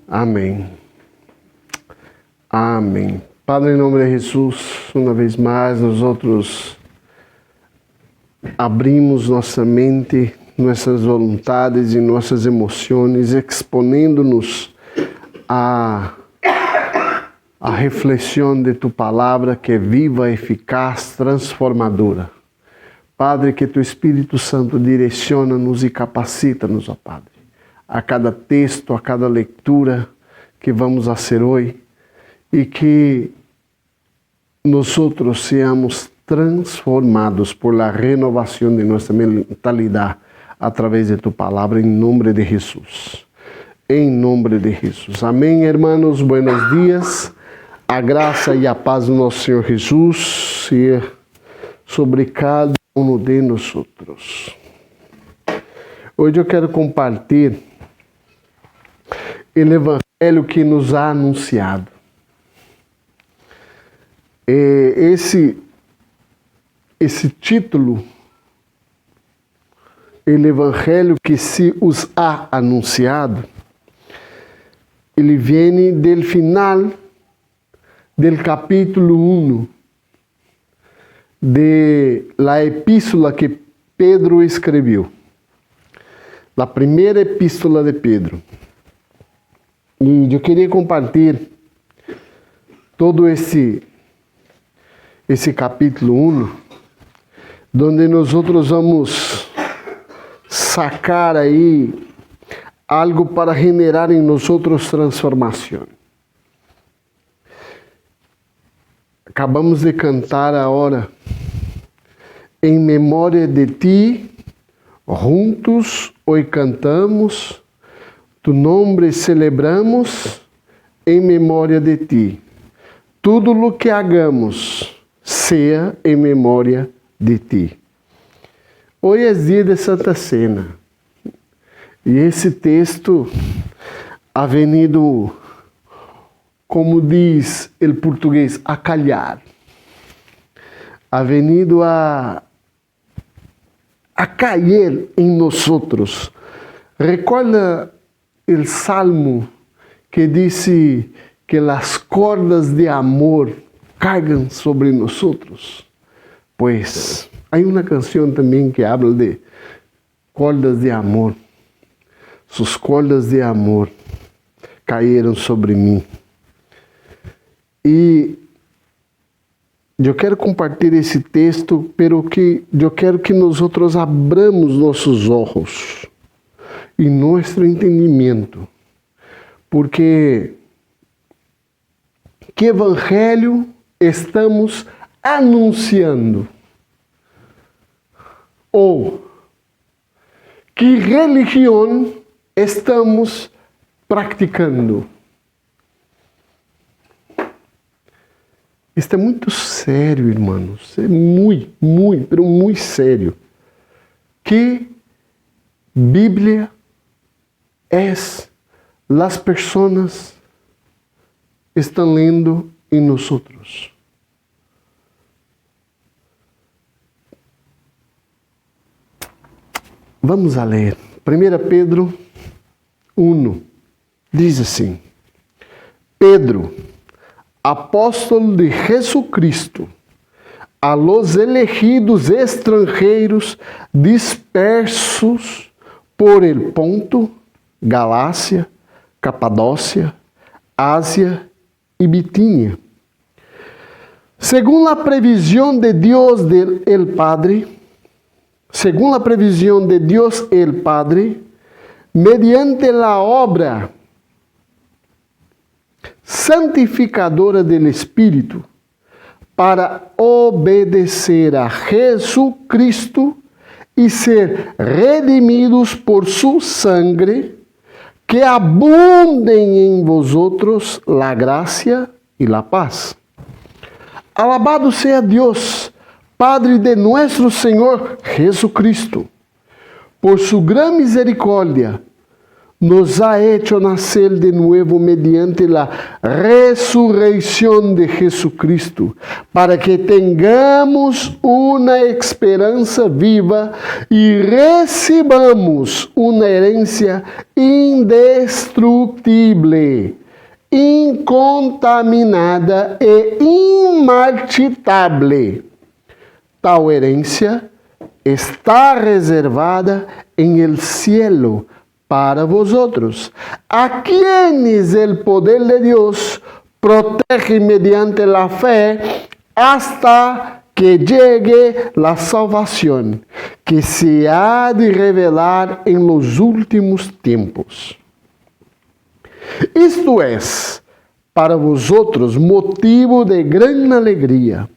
Amém. Amém. Padre, em nome de Jesus, uma vez mais, nós abrimos nossa mente, nossas vontades e nossas emoções, exponendo-nos à reflexão de Tu palavra, que é viva, eficaz, transformadora. Padre, que Tu Espírito Santo direciona-nos e capacita-nos, ó Padre, a cada texto, a cada leitura que vamos fazer hoje, e que nós seamos transformados por la renovação de nossa mentalidade através de Tu palavra, em nome de Jesus. Em nome de Jesus. Amém, hermanos. Buenos dias. A graça e a paz do nosso Senhor Jesus seja sobre cada um de nós. Hoje eu quero compartilhar o Evangelho que nos há anunciado. Esse título, o Evangelho que se os há anunciado, ele vem do final do capítulo 1 de la epístola que Pedro escreveu. A primeira epístola de Pedro. E eu queria compartilhar todo esse capítulo 1, onde nós vamos sacar aí algo para generar em nós transformação. Acabamos de cantar agora, em memória de Ti, juntos hoje cantamos, Tu nome celebramos, em memória de Ti. Tudo o que hagamos, seja em memória de Ti. Hoje é dia de Santa Cena. E esse texto ha venido, como diz o português, a calhar. Ha venido a cair em nós. Recorda o salmo que disse que as cordas de amor cargam sobre nós? Pues, há uma canção também que habla de cordas de amor. Sus cordas de amor caíram sobre mim. E eu quero compartilhar esse texto, pero que eu quero que nós abramos nossos olhos e nosso entendimento, porque que evangelho estamos anunciando? Ou que religião estamos praticando? Isto é muito sério, irmãos. É muito sério. Que Bíblia es las personas estão lendo em nós? Vamos a ler. 1 Pedro 1 diz assim: Pedro, apóstolo de Jesucristo, a los elegidos extranjeros dispersos por el Ponto, Galácia, Capadócia, Ásia e Bitínia, según la previsión de Dios el Padre, mediante la obra santificadora del Espírito, para obedecer a Jesucristo e ser redimidos por su sangre, que abundem em vosotros la gracia y la paz. Alabado sea Dios, Padre de nuestro Señor Jesucristo, por su gran misericordia, nos ha hecho nacer de nuevo mediante la resurrección de Jesucristo, para que tengamos una esperanza viva y recibamos una herencia indestructible, incontaminada e inmarchitable. Tal herencia está reservada en el cielo para vosotros, a quienes el poder de Dios protege mediante la fe hasta que llegue la salvación, que se ha de revelar en los últimos tiempos. Isto es, para vosotros, motivo de gran alegría,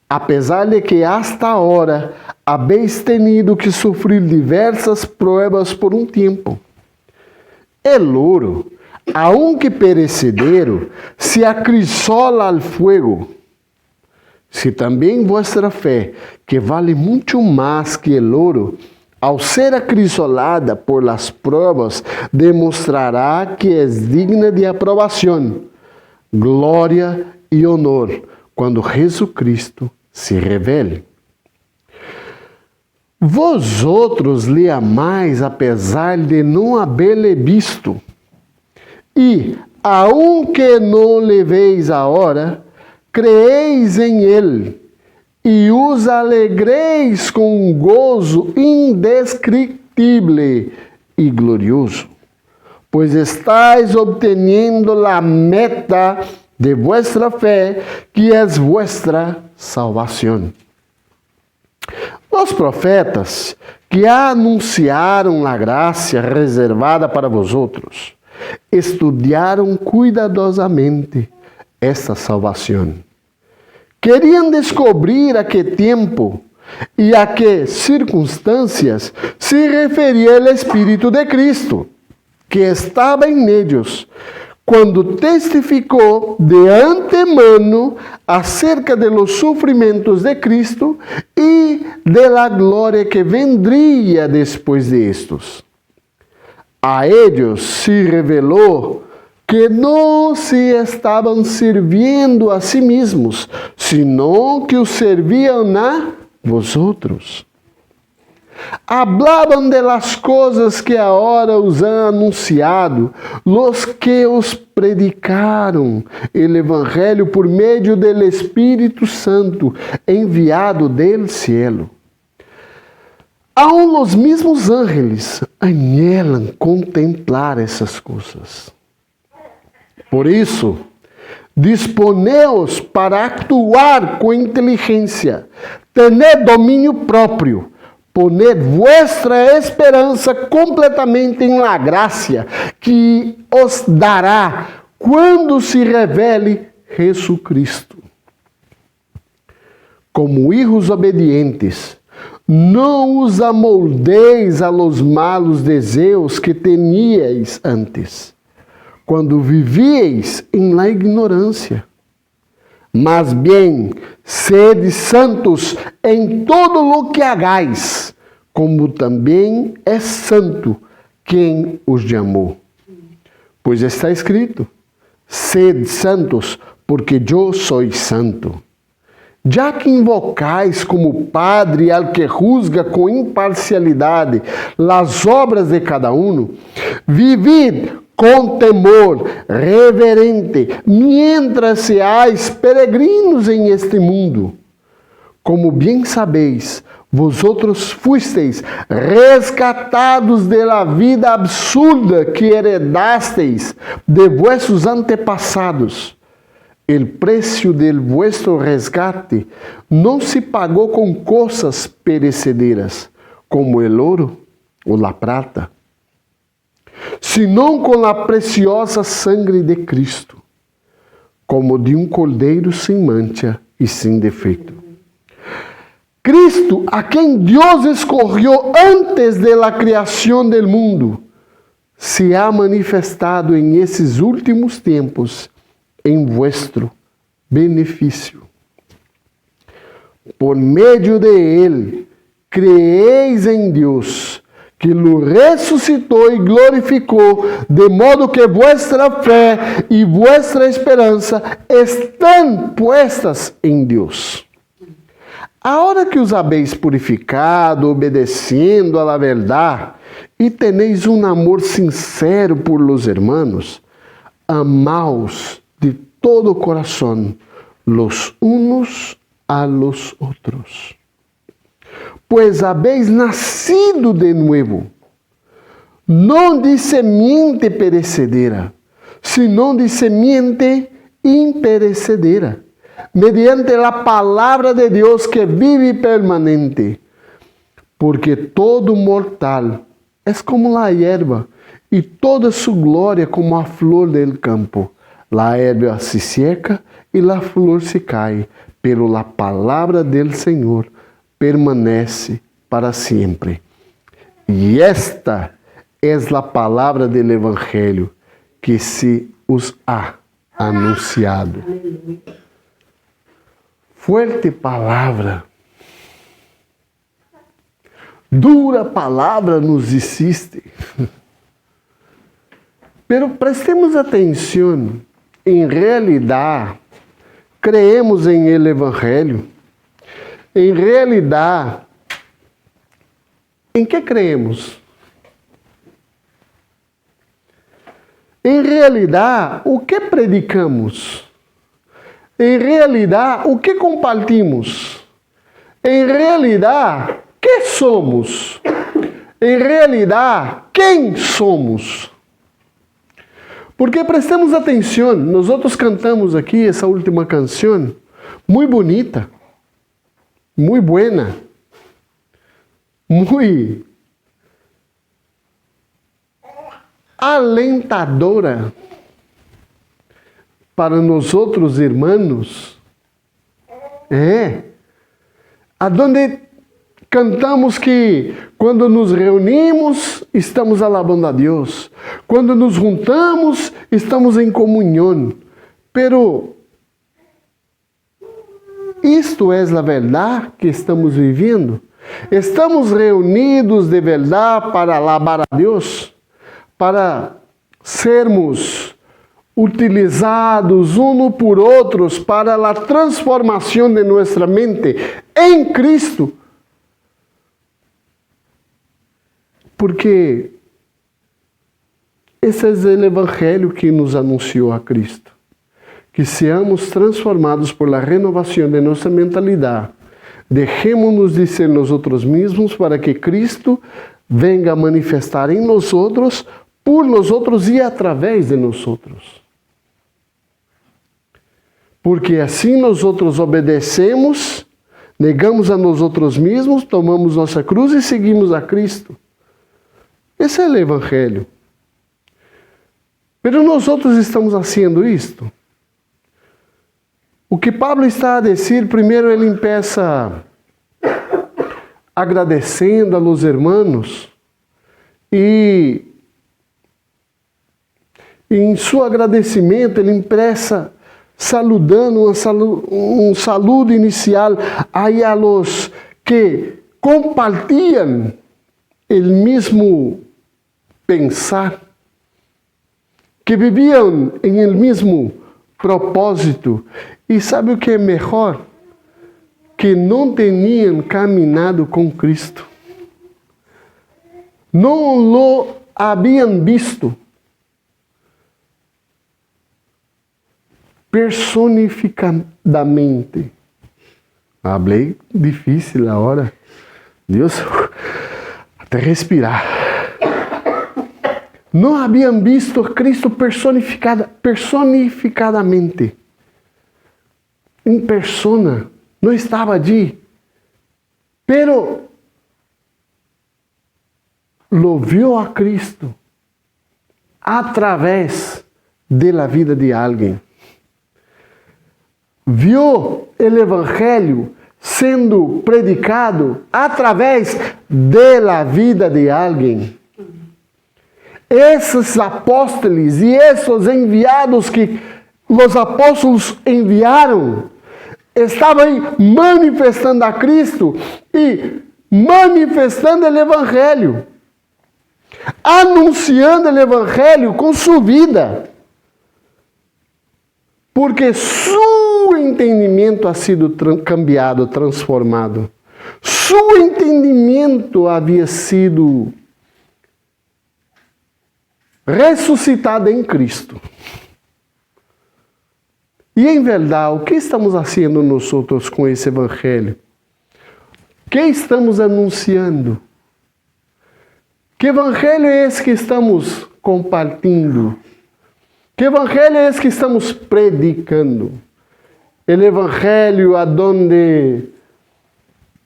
apesar de que hasta ahora habéis tenido que sufrir diversas pruebas por un tiempo. El oro, aunque perecedero, se acrisola al fuego. Si también vuestra fe, que vale mucho más que el oro, ao ser acrisolada por las pruebas, demostrará que es digna de aprobación, gloria y honor, cuando Jesucristo se revele. Vosotros le amais apesar de não haberle visto, e, aunque não le veis agora, creéis em ele, e os alegreis com um gozo indescritível e glorioso, pois estáis obteniendo a meta de vuestra fé, que é vuestra salvação. Os profetas que anunciaram a graça reservada para vosotros, estudiaram cuidadosamente esta salvação. Queriam descobrir a que tempo e a que circunstâncias se referia o Espírito de Cristo, que estava em ellos, quando testificou de antemano acerca de los sufrimientos de Cristo e de la gloria que vendría después de estos. A ellos se revelou que não se estavam servindo a si mesmos, sino que os serviam a vosotros. Hablaban de las cosas que ahora os han anunciado, los que os predicaram el Evangelho por meio del Espírito Santo, enviado del cielo. Aún los mismos ángeles anhelam contemplar essas coisas. Por isso, disponeos para actuar com inteligência, tener domínio próprio, poner vuestra esperança completamente em la gracia que os dará quando se revele Jesucristo. Como hijos obedientes, não os amoldeis a los malos desejos que teníeis antes, quando vivíeis em la ignorância. Mas bem, sede santos em todo lo que hagais, como também é santo quem os chamou. Pois está escrito, sede santos, porque eu sou santo. Já que invocais como Padre al que juzga com imparcialidade as obras de cada um, vivid com temor reverente, mientras seáis peregrinos em este mundo. Como bem sabeis, vosotros fuisteis rescatados de la vida absurda que heredasteis de vuestros antepassados. El preço de vuestro resgate não se pagou com coisas perecederas, como el oro ou la prata, senão com a preciosa sangre de Cristo, como de um cordeiro sem mancha e sem defeito. Cristo, a quem Deus escolheu antes de la criação del mundo, se ha manifestado em esses últimos tempos em vuestro benefício. Por meio de Ele, creéis em Deus, que lo ressuscitou e glorificou, de modo que vuestra fé e vuestra esperança estão puestas em Deus. A hora que os habéis purificado, obedeciendo a la verdade, e tenéis um amor sincero por los hermanos, amaos de todo o coração, los unos a los otros. Pues habéis nacido de nuevo, não de semente perecedera, sino de semente imperecedera, mediante a palavra de Deus que vive e permanente. Porque todo mortal é como a hierba, e toda su glória como a flor del campo. La hierba se seca e la flor se cai, pero la palavra del Senhor permanece para sempre. E esta es la palavra del Evangelho que se os ha anunciado. Fuerte palavra. Dura palavra nos insiste. Pero prestemos atenção. Em realidade, creemos em el Evangelho. Em realidade, em que creemos? Em realidade, o que predicamos? Em realidade, o que compartimos? Em realidade, que somos? Em realidade, quem somos? Porque prestemos atenção, nós outros cantamos aqui essa última canção, muito bonita, muito buena, muito alentadora para nós outros irmãos. Aonde cantamos que quando nos reunimos, estamos alabando a Deus. Quando nos juntamos, estamos em comunhão. Pero isto é a verdade que estamos vivendo? Estamos reunidos de verdade para alabar a Deus? Para sermos utilizados uns por outros para a transformação de nossa mente em Cristo? Porque esse é o Evangelho que nos anunciou a Cristo. Que seamos transformados por la renovação de nossa mentalidade. Dejemos-nos de ser nós mesmos para que Cristo venga a manifestar em nós outros, por nós outros e através de nós outros. Porque assim nós outros obedecemos, negamos a nós outros mesmos, tomamos nossa cruz e seguimos a Cristo. Esse é o Evangelho. Mas nós outros estamos fazendo isto. O que Pablo está a dizer, primeiro ele empieza agradecendo a los hermanos e em seu agradecimento ele empieza saludando um saludo inicial aí a los que compartilham o mesmo pensar, que viviam em el mesmo propósito. E sabe o que é melhor? Que não tinham caminhado com Cristo. Não lo haviam visto personificadamente. Hablei difícil agora. Deus, até respirar. Não haviam visto Cristo personificadamente. Em persona, não estava ali. Pero lo viu a Cristo através da vida de alguém. Viu o Evangelho sendo predicado através da vida de alguém. Esses apóstolos e esses enviados que os apóstolos enviaram estavam aí manifestando a Cristo e manifestando o Evangelho. anunciando o Evangelho com sua vida. Porque seu entendimento ha sido cambiado, transformado. Seu entendimento havia sido ressuscitado em Cristo. E em verdade, o que estamos fazendo nós outros com esse Evangelho? O que estamos anunciando? Que Evangelho é esse que estamos compartilhando? Que Evangelho é esse que estamos predicando? O Evangelho aonde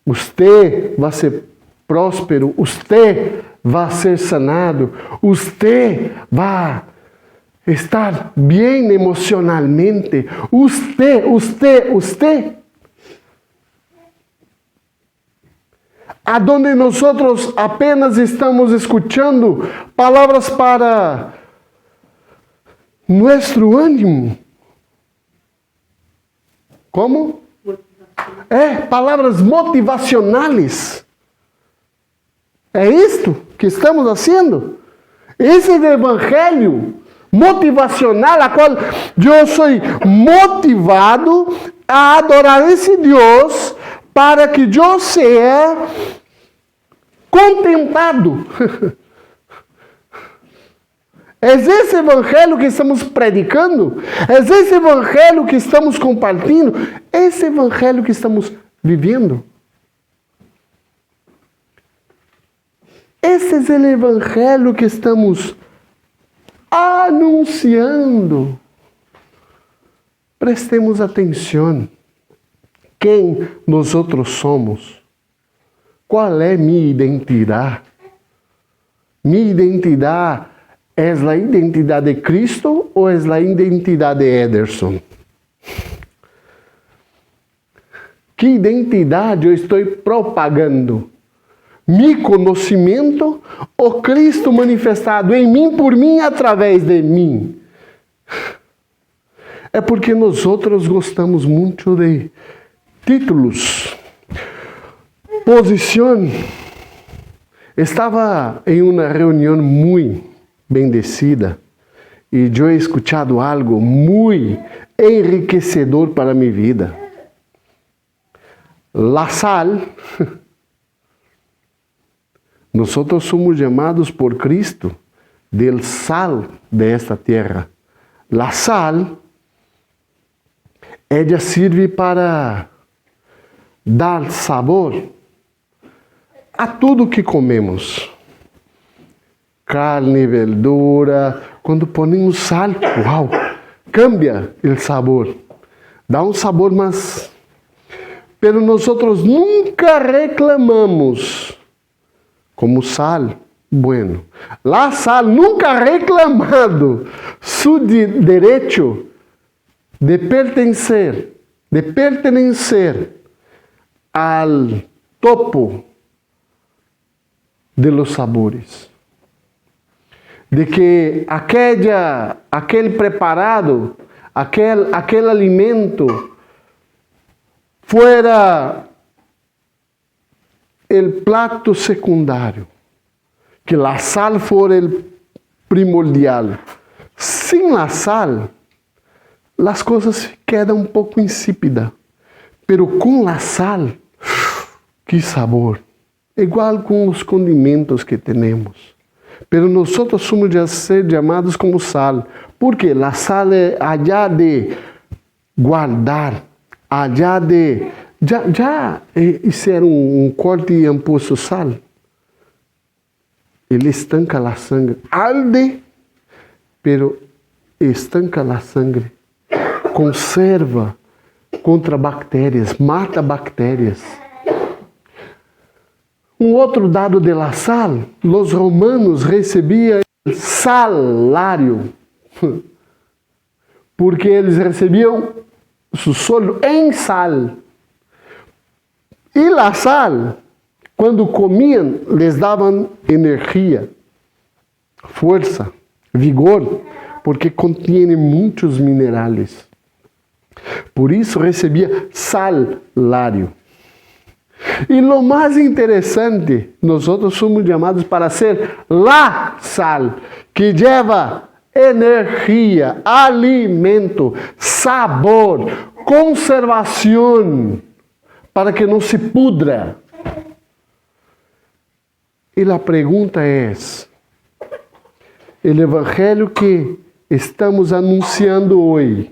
você vai ser próspero, você vai ser sanado, você vai estar bem emocionalmente, você. Aonde nós apenas estamos escutando palavras para nosso ânimo. Como? Palavras motivacionais. É isto que estamos fazendo? Esse é o Evangelho motivacional, a qual eu sou motivado a adorar esse Deus para que eu seja contentado. É esse Evangelho que estamos predicando? É esse Evangelho que estamos compartilhando? É esse Evangelho que estamos vivendo? Esse é o Evangelho que estamos anunciando. Prestemos atenção. Quem nós outros somos? Qual é minha identidade? Minha identidade é a identidade de Cristo ou é a identidade de Ederson? Que identidade eu estou propagando? Mi conhecimento ou Cristo manifestado em mim, por mim, através de mim? É porque nós outros gostamos muito de títulos, posição. Estava em uma reunião muito bendecida e eu he escuchado algo muito enriquecedor para minha vida. La sal, nós somos chamados por Cristo del sal de esta terra. La sal, ella serve para dar sabor a tudo que comemos. Carne, verdura, quando ponemos sal, uau, cambia o sabor. Dá um sabor mais. Pero nós nunca reclamamos como sal, bueno. La sal nunca ha reclamado su direito de pertencer al topo de los sabores. De que aquele preparado, aquele alimento fuera el plato secundário, que la sal for el primordial. Sem la sal, as coisas quedam um pouco insípidas, pero com la sal, que sabor! Igual com os condimentos que temos. Pero nós somos de ser chamados como sal, porque a sal é allá de guardar, allá de... Já hicieron um corte e han puesto sal. Ele estanca a sangre. Arde, pero estanca a sangre. Conserva contra bactérias, mata bactérias. Um outro dado de la sal, os romanos recebiam salário, porque eles recebiam su sueldo em sal. E la sal, quando comiam, les davam energia, força, vigor, porque contém muitos minerais. Por isso recebia salário. E lo mais interessante, nós somos chamados para ser la sal, que leva energia, alimento, sabor, conservação, para que não se pudra. E a pergunta é: o evangelho que estamos anunciando hoje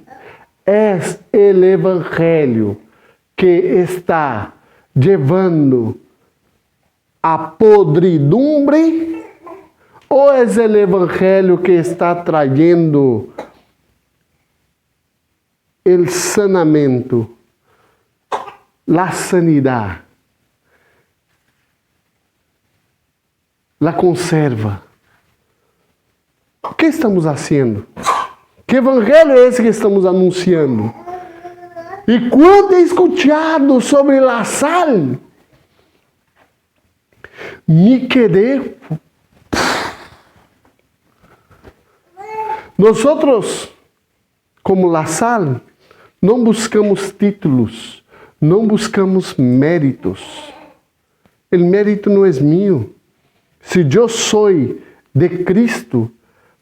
é o evangelho que está levando a podridumbre, ou é o evangelho que está trazendo o sanamento, a sanidade, a conserva? O que estamos fazendo? Que evangelho é esse que estamos anunciando? E quando é escutado sobre a sal, me quedei. Nós, como a sal, não buscamos títulos, não buscamos méritos. O mérito não é meu. Se eu sou de Cristo,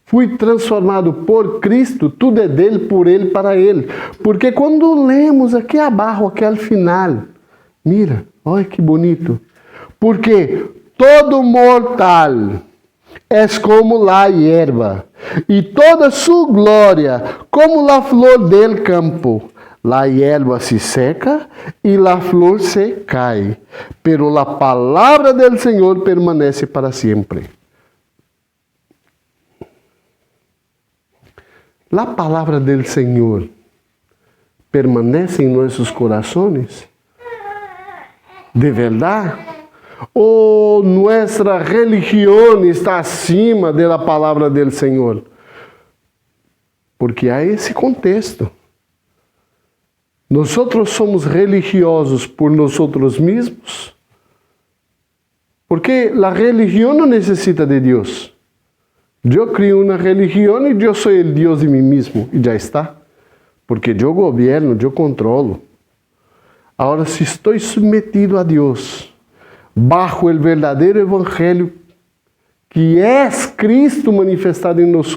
fui transformado por Cristo, tudo é dele, por ele, para ele. Porque quando lemos aqui abaixo, aqui ao final, mira, olha que bonito. Porque todo mortal é como a hierba, e toda sua glória como a flor del campo. La hierba se seca e la flor se cai, pero la palabra del Senhor permanece para sempre. La palavra del Senhor permanece em nossos corações? De verdade? Ou nossa religião está acima da palavra del Senhor? Porque há esse contexto. Nós somos religiosos por nós mesmos, porque a religião não necessita de Deus. Eu crio uma religião e eu sou o Deus de mim mesmo, e já está. Porque eu governo, eu controlo. Agora, se estou submetido a Deus, bajo o verdadeiro evangelho, que é Cristo manifestado em nós,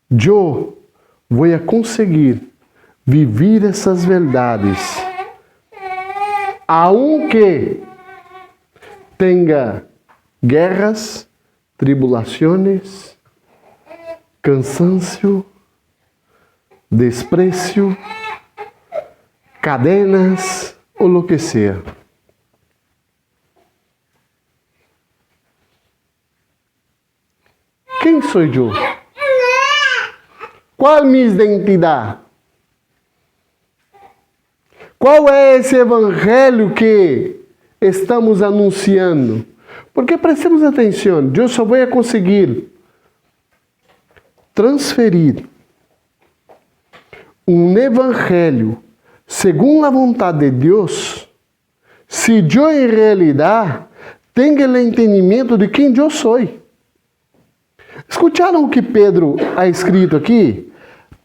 eu vou conseguir viver essas verdades, aunque tenha guerras, tribulações, cansancio, desprecio, cadenas ou lo que seja. Quem sou eu? Qual é a minha identidade? Qual é esse evangelho que estamos anunciando? Porque prestemos atenção, eu só vou conseguir transferir um evangelho segundo a vontade de Deus, se eu em realidade tenho o entendimento de quem eu sou. Escutaram o que Pedro ha escrito aqui?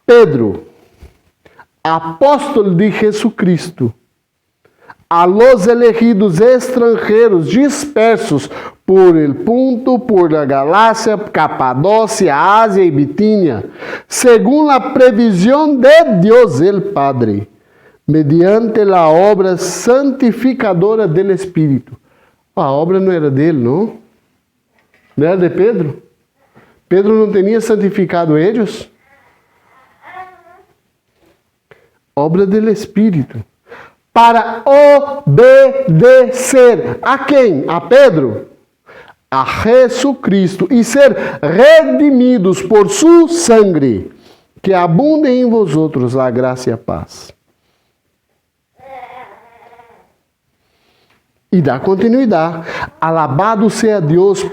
Pedro, apóstolo de Jesucristo, a los elegidos extranjeros dispersos por el Ponto, por la Galácia, Capadócia, Ásia e Bitínia, segundo a previsão de Deus el Padre, mediante a obra santificadora del Espírito. A obra não era dele, não? Não era de Pedro? Pedro não tinha santificado eles? Obra do Espírito. Para obedecer a quem? A Pedro? A Jesucristo. E ser redimidos por su sangue, que abunde em vosotros a graça e a paz. E dá continuidade. Alabado seja Deus,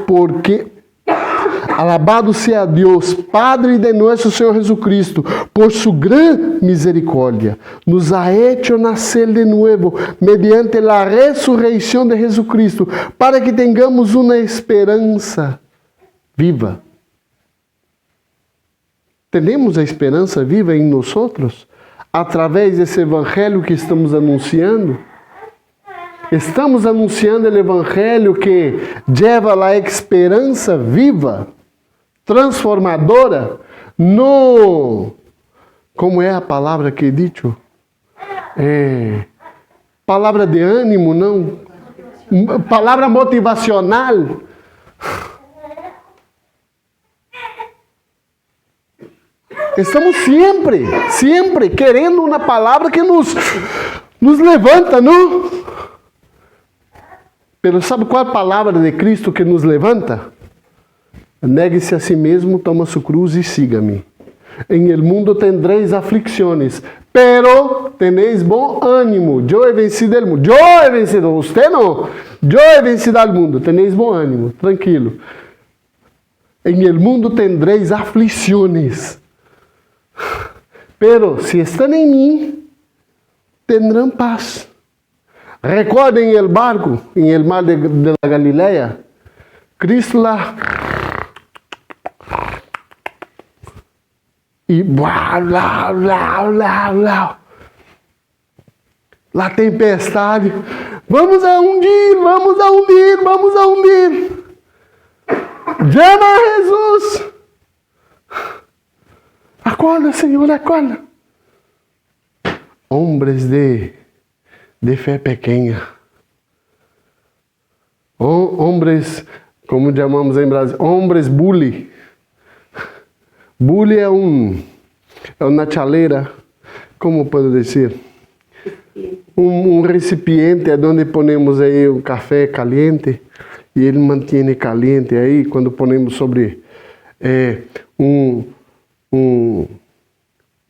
Alabado seja Deus, Padre de nosso Senhor Jesucristo, por sua grande misericórdia. Nos ha hecho nacer de novo, mediante a ressurreição de Jesucristo, para que tenhamos uma esperança viva. Temos a esperança viva em nós? através desse evangelho que estamos anunciando. Estamos anunciando o evangelho que leva a esperança viva, transformadora, no... Como é a palavra que é dito? Palavra de ânimo, não? Palavra motivacional. Estamos sempre querendo uma palavra que nos levanta, não? Mas sabe qual é a palavra de Cristo que nos levanta? Negue-se a si mesmo, toma sua cruz e siga-me. Em el mundo tendréis aflicciones, pero tenéis bom ânimo. Eu he vencido el mundo. Eu he vencido, você não. Eu he vencido al mundo. Tenéis bom ânimo, tranquilo. En el mundo tendréis aflicciones, pero si están en mí, tendrán paz. Recordem el barco em el mar de la Galileia. Cristo lá. E blá, blá, blá, blá, blá. La tempestade. Vamos a hundir, vamos a hundir, vamos a hundir. Llama a Jesus. Acorda, Senhor, acorda. Hombres de fé pequena. Hombres, como chamamos em Brasil, hombres bully. Bully é uma chaleira, como posso dizer? Um recipiente onde ponemos aí um café caliente e ele mantém caliente aí quando ponemos sobre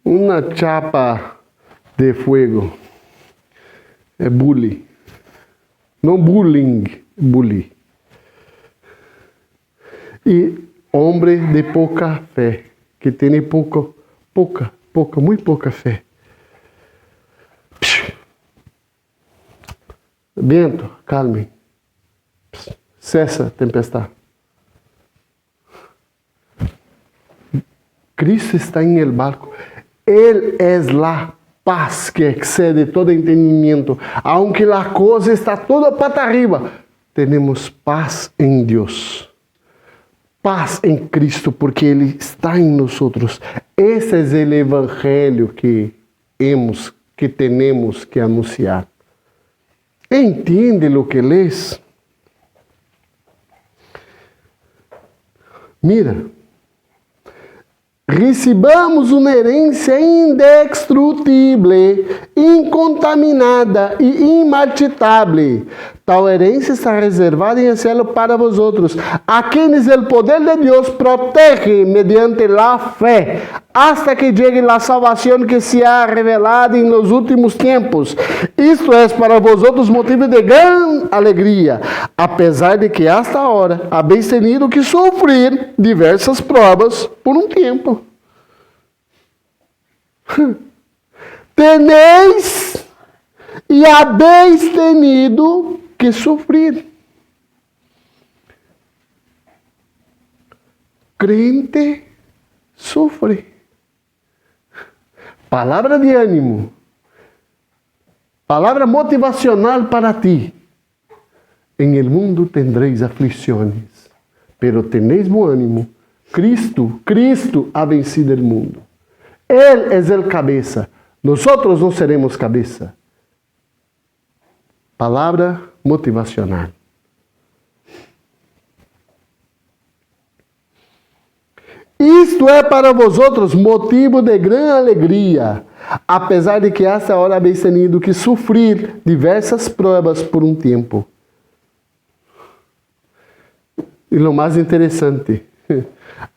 uma chapa de fogo. É bully. Não bullying, bully. E homem de pouca fé, que tem muito pouca fé. Vento, calme. Cessa a tempestade. Cristo está em el barco. Ele é a paz que excede todo entendimento. Aunque a coisa está toda para arriba, temos paz em Deus. Paz em Cristo, porque Ele está em nós. Esse é o evangelho que temos que anunciar. Entende o que lês? Mira, recebamos uma herência indestrutível, incontaminada e imarchitável. Tal herência está reservada em el cielo para vosotros, a quienes el poder de Dios protege mediante la fe, hasta que llegue la salvación que se ha revelado en los últimos tiempos. Isto é para vosotros motivo de gran alegria, apesar de que hasta ahora habéis tenido que sofrer diversas provas por um tempo. Tenéis e habéis tenido que sofrer. Crente sofre. Palavra de ânimo. Palavra motivacional para ti. En el mundo tendréis aflicciones, pero tenéis bom ânimo. Cristo ha vencido el mundo. Él es el cabeça. Nosotros no seremos cabeça. Palavra motivacional. Isto é para vosotros motivo de grande alegria, apesar de que hasta ahora habéis tenido que sofrer diversas provas por um tempo. E o mais interessante,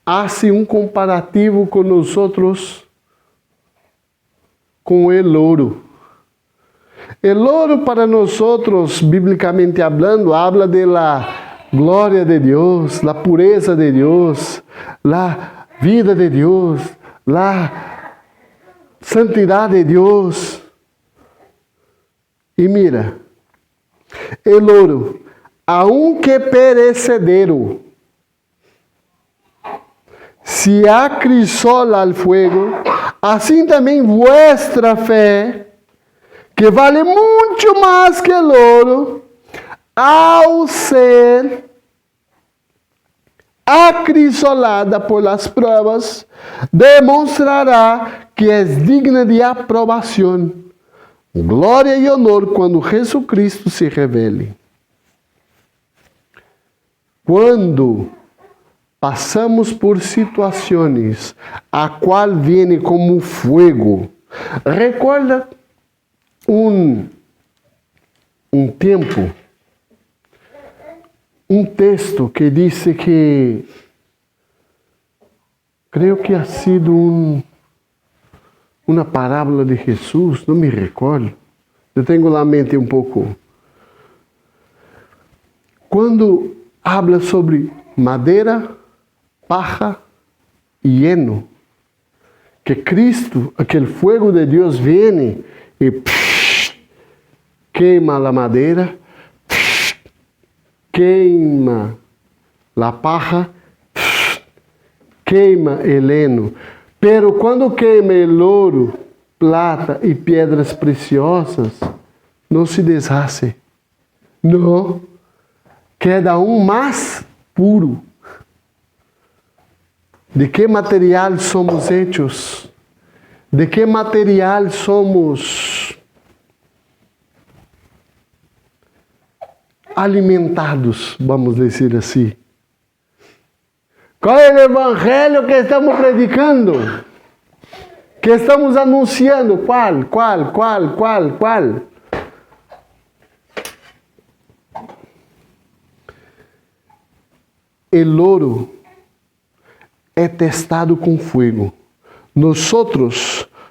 hace um comparativo com nós outros, com o ouro. El oro para nosotros, bíblicamente hablando, habla de la gloria de Dios, la pureza de Dios, la vida de Dios, la santidad de Dios. Y mira, el oro, aunque perecedero, se acrisola al fuego, assim também vuestra fé, que vale muito mais que el ouro, ao ser acrisolada por las pruebas, demonstrará que es digna de aprobación, glória e honor quando Jesucristo se revele. Quando passamos por situações a qual vem como fogo, recorda um tempo, um texto que disse que, creio que ha sido uma parábola de Jesus, não me recordo, eu tenho na mente um pouco. Quando habla sobre madeira, paja e heno, que Cristo, aquele fogo de Deus, vem e queima a madeira, queima a paja, queima o heno. Pero quando queima o ouro, plata e pedras preciosas, não se deshace. Não. Queda mais puro. De que material somos hechos? De que material somos alimentados, vamos dizer assim? Qual é o evangelho que estamos predicando? Que estamos anunciando? Qual? El ouro é testado com fogo. Nós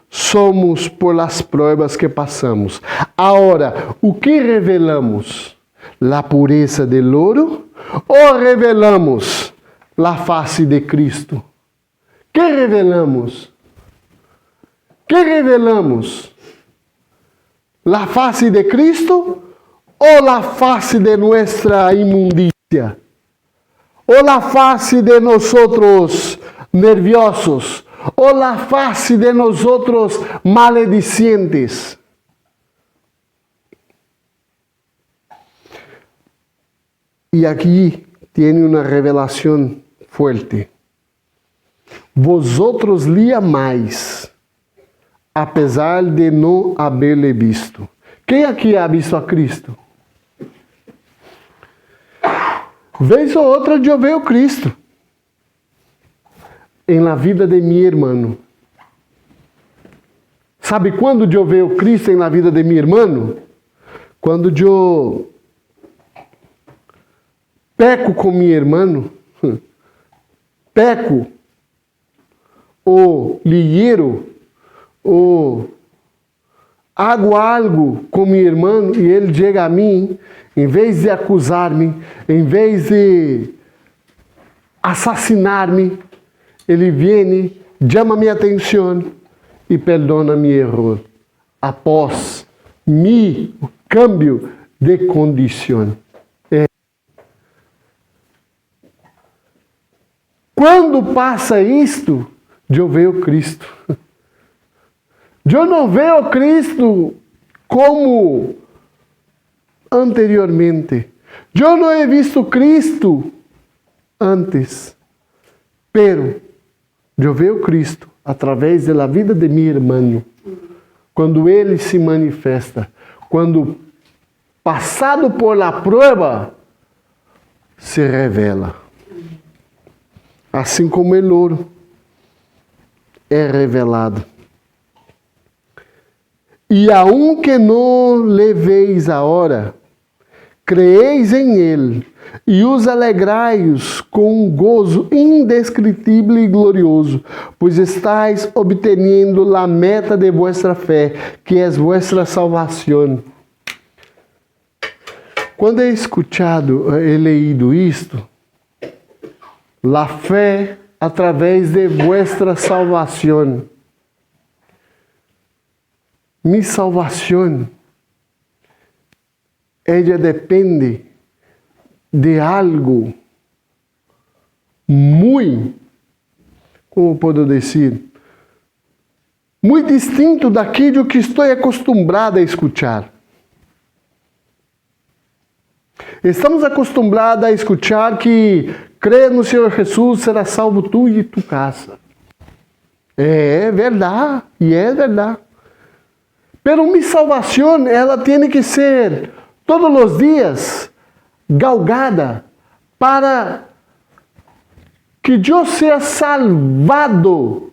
somos por las pruebas que passamos. Agora, o que revelamos? La pureza del ouro ou revelamos la face de Cristo? Que revelamos? La face de Cristo ou la face de nuestra inmundicia? Ou la face de nosotros nerviosos, ou la face de nosotros maledicientes. E aqui tem uma revelação forte. Vosotros lhe amais, apesar de não haberle visto. Quem aqui ha visto a Cristo? Vez ou outra eu vejo Cristo em la vida de meu irmão. Sabe quando eu vejo Cristo em la vida de meu irmão? Quando eu peco com meu irmão, peco, ou liero, ou hago algo com meu irmão e ele chega a mim, em vez de acusar-me, em vez de assassinar-me, ele vem, chama minha atenção e perdona meu erro, após meu cambio de condição. Quando passa isto, eu vejo Cristo. Eu não vejo Cristo como anteriormente. Eu não he visto Cristo antes. Pero eu vejo Cristo através da vida de meu irmão. Quando ele se manifesta, quando passado por la prueba, se revela. Assim como o ouro é revelado. E aunque não leveis a hora, creeis em ele, e os alegrai-os com um gozo indescritível e glorioso, pois estáis obtendo a meta de vossa fé, que é vossa salvação. Quando he escutado e leído isto, la fé através de vuestra salvação. Mi salvação, ela depende de algo muito, como posso dizer, muito distinto daquilo que estou acostumado a escutar. Estamos acostumados a escutar que crê no Senhor Jesus, será salvo tu e tu casa. É verdade, e é verdade. Pero minha salvação, ela tem que ser todos os dias galgada para que eu seja salvado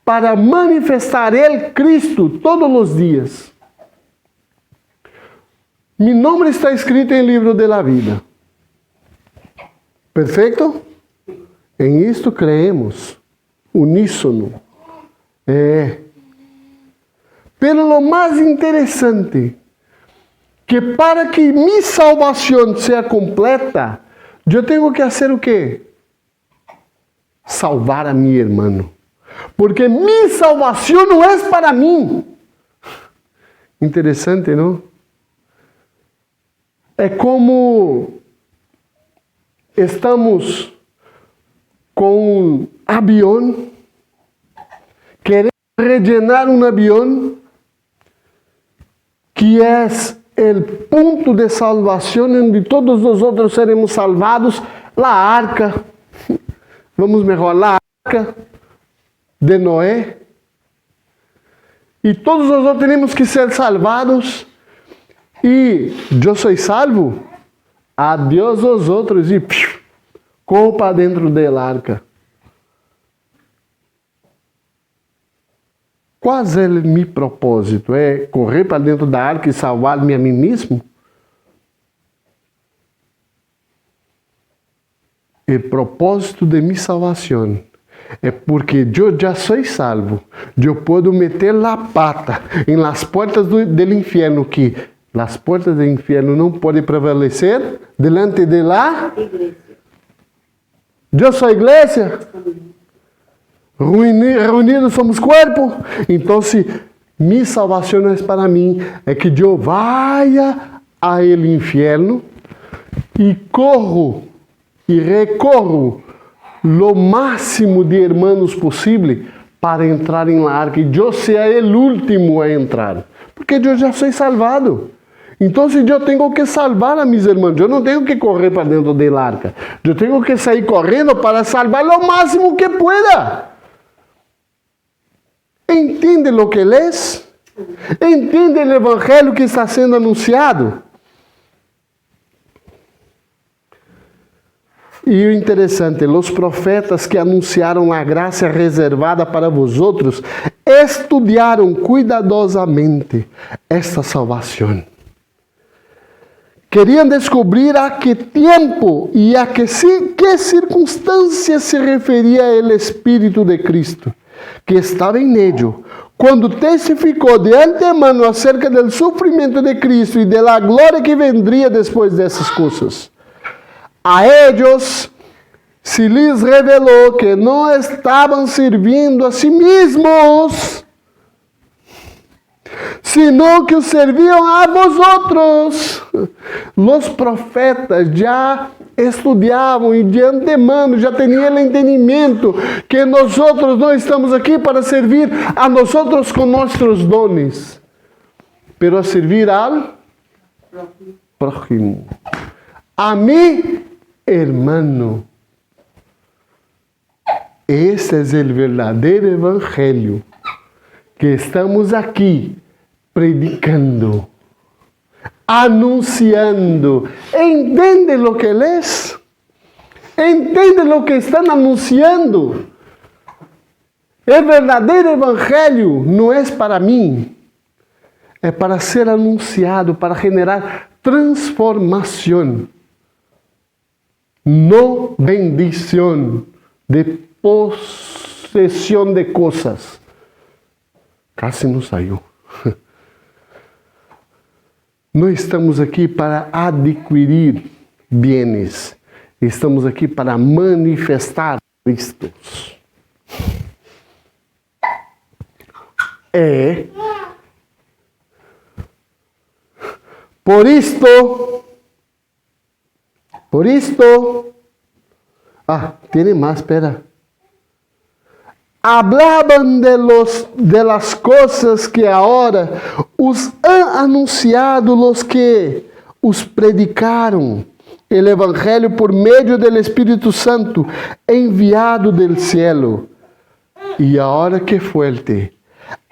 para manifestar el Cristo todos os dias. Meu nome está escrito em livro de la vida. Perfeito? Em isto creemos. Uníssono. Pero lo mais interessante, que para que minha salvação seja completa, eu tenho que fazer o quê? Salvar a meu irmão. Porque minha salvação não é para mim. Interessante, não? É como estamos com um avião, queremos rellenar um avião que é o ponto de salvação onde todos os outros seremos salvados, a arca, vamos melhor, a arca de Noé, e todos os outros temos que ser salvados, e eu sou salvo, adeus os outros, e corro para dentro da arca. Qual é o meu propósito? É correr para dentro da arca e salvar-me a mim mesmo? O propósito de minha salvação é porque eu já sou salvo. Eu posso meter a pata em las portas do inferno, que as portas do inferno não podem prevalecer delante de la igreja. Eu sou a igreja. Reunidos somos corpo. Então, se minha salvação não é para mim, é que eu vaya a el inferno e corro e recorro lo máximo de irmãos possível para entrar em la arca. E eu seja o último a entrar, porque eu já sou salvado. Então, eu tenho que salvar a meus irmãos. Eu não tenho que correr para dentro da arca. Eu tenho que sair correndo para salvar o máximo que pueda. Entende o que lês? Entende o evangelho que está sendo anunciado? E o interessante, os profetas que anunciaram a graça reservada para vosotros, estudaram cuidadosamente esta salvação. Queriam descobrir a que tempo e a que circunstâncias se referia o Espírito de Cristo, que estava em ello, quando testificou de antemano acerca do sofrimento de Cristo e da glória que vendria depois dessas coisas. A ellos se lhes revelou que não estavam servindo a si mesmos, sino que os serviam a vosotros. Os profetas já estudavam e de antemano já tinham o entendimento que nós não estamos aqui para servir a nós com nossos dones, pero a servir al prójimo, a mi hermano. Este é o verdadeiro evangelho que estamos aqui predicando, anunciando. Entende o que lês? Entende o que estão anunciando? O verdadeiro evangelho não é para mim, é para ser anunciado, para generar transformação, não bendição de possessão de coisas. Quase não saiu. Não estamos aqui para adquirir bienes. Estamos aqui para manifestar Cristo. Por isto, tem mais, espera. hablaban de las cosas que ahora os han anunciado los que os predicaram el Evangelho por meio del Espírito Santo enviado del cielo. E agora que fuerte,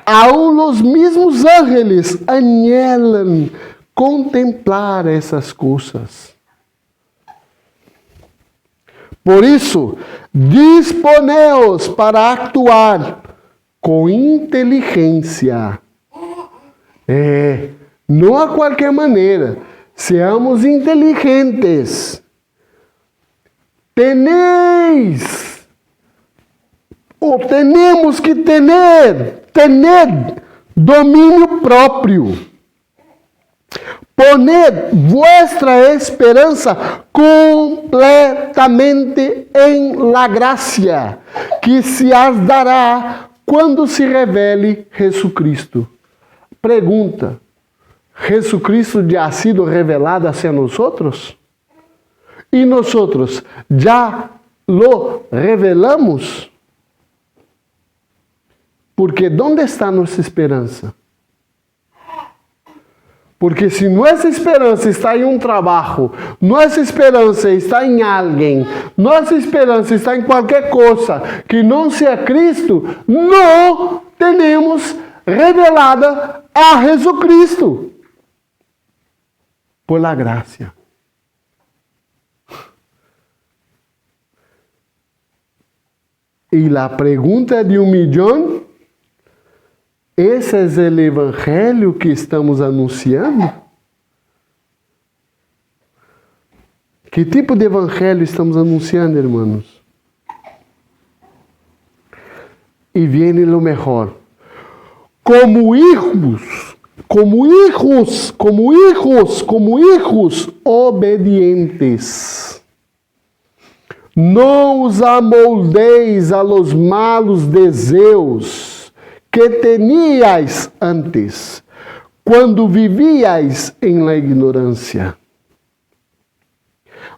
aún os mesmos ángeles anhelam contemplar essas coisas. Por isso, disponeos para actuar com inteligência. Não a qualquer maneira. Seamos inteligentes. Tenemos que ter domínio próprio. Poned vuestra esperança completamente em la gracia, que se as dará quando se revele Jesucristo. Pergunta: Jesucristo já ha sido revelado hacia nosotros? E nosotros já lo revelamos? Porque onde está nossa esperança? Porque se nossa esperança está em um trabalho, nossa esperança está em alguém, nossa esperança está em qualquer coisa que não seja Cristo, não temos revelada a Jesucristo. Por la gracia. E a pergunta de 1 milhão: esse é o evangelho que estamos anunciando? Que tipo de evangelho estamos anunciando, irmãos? E vem o melhor. Como hijos obedientes. Não os amoldeis a los malos desejos que teníais antes, quando vivíais em la ignorância.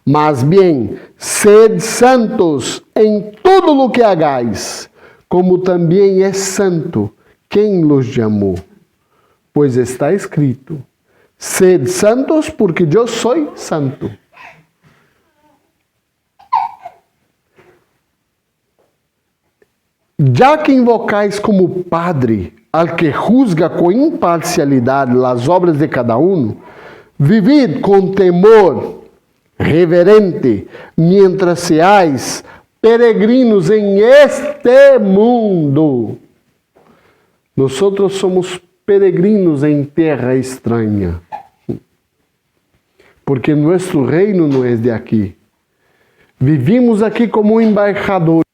Mas bem, sed santos em tudo o que hagais, como também é santo quem los chamou. Pois está escrito: sed santos porque eu sou santo. Já que invocais como Padre al que juzga com imparcialidade as obras de cada um, vivid com temor reverente, mientras seáis peregrinos em este mundo. Nós somos peregrinos em terra estranha, porque nosso reino não é de aqui. Vivimos aqui como embaixadores.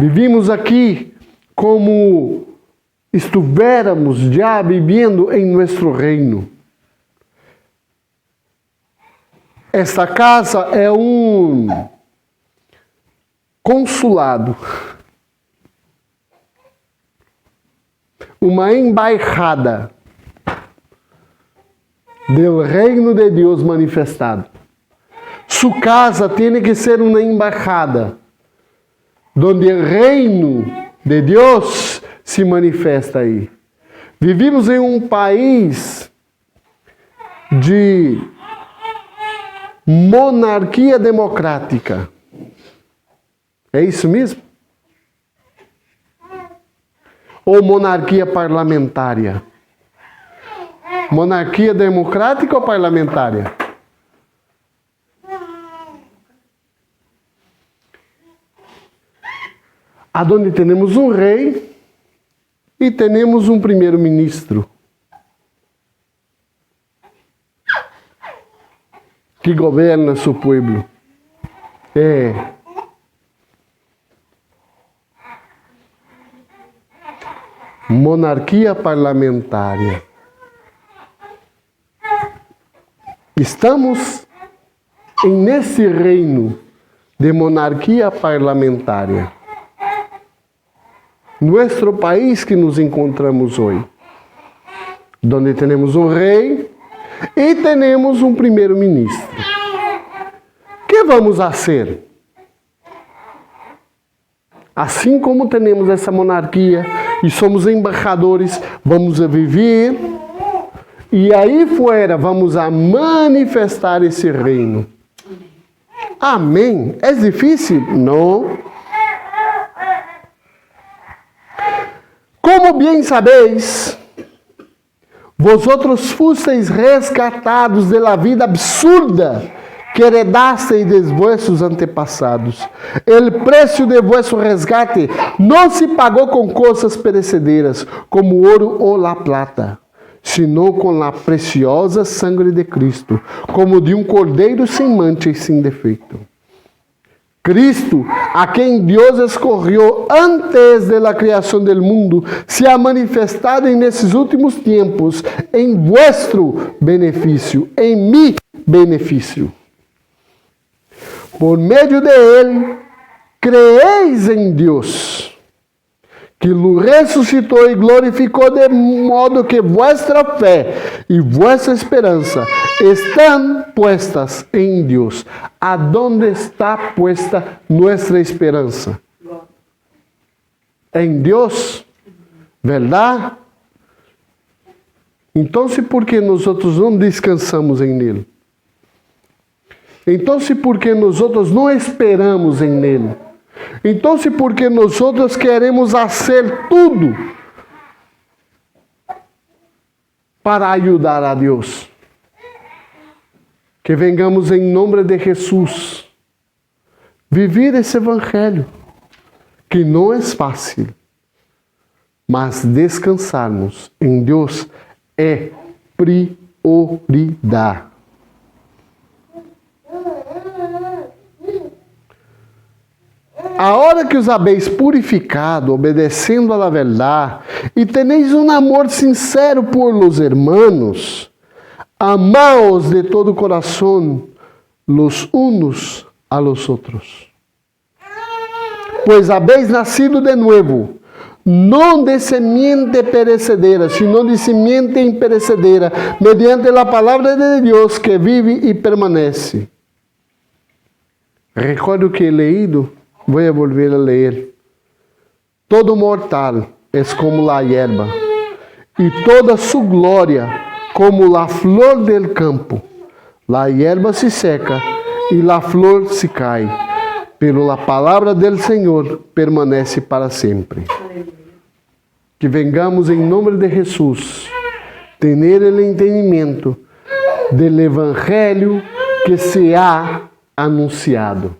Vivimos aqui como estivéssemos já vivendo em nosso reino. Esta casa é um consulado, uma embaixada do reino de Deus manifestado. Sua casa tem que ser uma embaixada, onde o reino de Deus se manifesta aí. Vivimos em um país de monarquia democrática. É isso mesmo? Ou monarquia parlamentária? Monarquia democrática ou parlamentária? Aonde temos um rei e temos um primeiro-ministro que governa seu povo. Monarquia parlamentária. Estamos nesse reino de monarquia parlamentária. Nosso país que nos encontramos hoje, onde temos um rei e temos um primeiro-ministro. O que vamos fazer? assim como temos essa monarquia e somos embaixadores, vamos a viver e aí fora vamos a manifestar esse reino. Amém. É difícil? Não. Como bem sabeis, vosotros fusteis resgatados de la vida absurda que heredasteis de vuestros antepassados. El preço de vuestro resgate não se pagou com coisas perecederas, como ouro ou la plata, sino com la preciosa sangre de Cristo, como de um cordeiro sem mancha e sem defeito. Cristo, a quem Deus escolheu antes de la criação del mundo, se ha manifestado nesses últimos tempos em vuestro benefício, em mi benefício. Por meio de Ele, creéis em Deus, que o ressuscitou e glorificou, de modo que vuestra fé e vuestra esperança estão puestas em Deus. ¿Aonde está puesta nuestra esperança? Em Deus, ¿verdad? Então, por que nós não descansamos em Ele? Então, por que nós não esperamos em Ele? Então, por que nós queremos fazer tudo para ajudar a Deus? Que vengamos em nome de Jesus viver esse evangelho, que não é fácil, mas descansarmos em Deus é prioridade. A hora que os habéis purificado, obedecendo à verdade, e teneis um amor sincero por los hermanos, amaos de todo coração los unos a los outros. Pois habéis nascido de novo, não de semente perecedera, sino de semente imperecedera, mediante a palavra de Deus que vive e permanece. Recordo que he leído, vou volver a ler. Todo mortal é como la hierba, e toda su glória como la flor del campo. La hierba se seca e la flor se cai, pero la palavra del Senhor permanece para sempre. Que vengamos em nome de Jesus ter o entendimento do evangelho que se ha anunciado.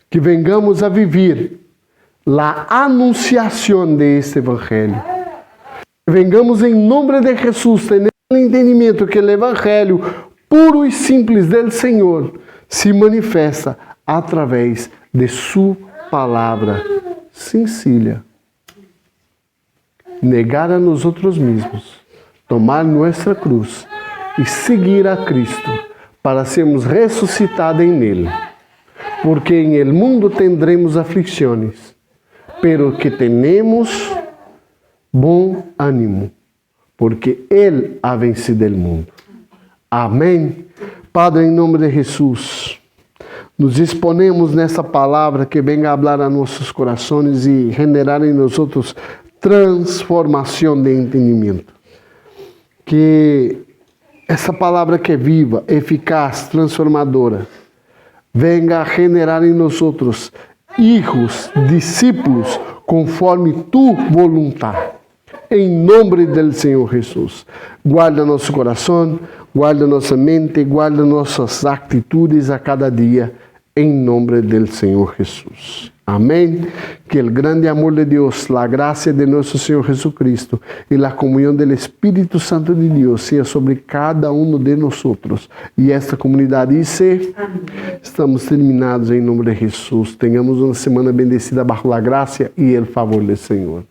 Que vengamos a viver a anunciação de este evangelho. Que vengamos em nome de Jesus ter o entendimento que o evangelho puro e simples del Senhor se manifesta através de sua palavra sencilla. Negar a nós outros mesmos, tomar nossa cruz e seguir a Cristo para sermos ressuscitados em Ele. Porque em el mundo tendremos aflicciones, pero que tenemos bom ânimo, porque Ele ha vencido el mundo. Amém. Padre, em nome de Jesus, nos exponemos nessa palavra que venga a falar a nossos corações e generar em nós transformação de entendimento. Que essa palavra que é viva, eficaz, transformadora, venga a generar em nós hijos, discípulos, conforme tu voluntade. Em nome do Senhor Jesus. Guarda nosso coração, guarda nossa mente, guarda nossas atitudes a cada dia, em nome do Senhor Jesus. Amém. Que o grande amor de Deus, a graça de nosso Senhor Jesucristo e a comunhão do Espírito Santo de Deus seja sobre cada um de nós. E esta comunidade dice, estamos terminados em nome de Jesus. Tenhamos uma semana bendecida bajo a graça e o favor do Senhor.